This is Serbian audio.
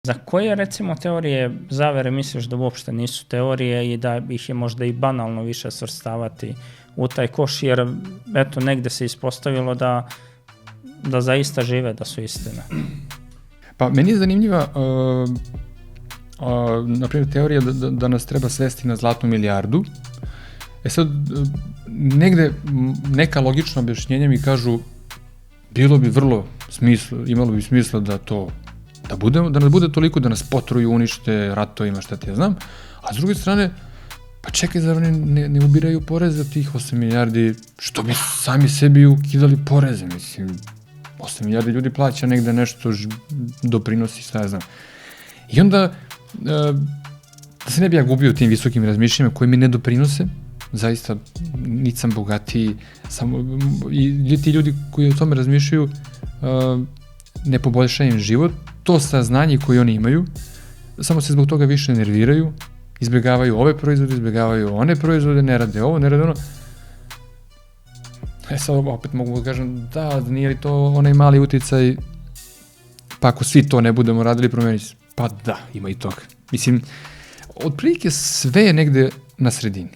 Za koje, recimo, teorije zavere misliš da uopšte nisu teorije i da ih je možda i banalno više svrstavati u taj koš, jer eto, negde se ispostavilo da zaista žive, da su istine? Pa meni je zanimljiva na primjer teorija da nas treba svesti na zlatnu milijardu. Sad, negde neka logična objašnjenja mi kažu bilo bi imalo bi smisla da nas bude toliko da nas potruju, unište ratovima, šta ti ja znam, a s druge strane, pa čekaj, zar oni ne ubiraju poreze od tih 8 milijardi, što bi sami sebi ukidali poreze, mislim, 8 milijardi ljudi plaća negde nešto, doprinosi, šta ja znam. I onda, da se ne bi ja gubio tim visokim razmišljanjima koji mi ne doprinose, zaista niti sam bogatiji, i ti ljudi koji o tome razmišljaju ne poboljšaju im život, to saznanje koje oni imaju, samo se zbog toga više nerviraju, izbjegavaju ove proizvode, izbjegavaju one proizvode, ne rade ovo, ne rade ono. Sad opet mogu da kažem, da, nije li to onaj mali uticaj, pa ako svi to ne budemo radili, promeni se. Pa da, ima i toga. Mislim, otprilike sve je negde na sredini.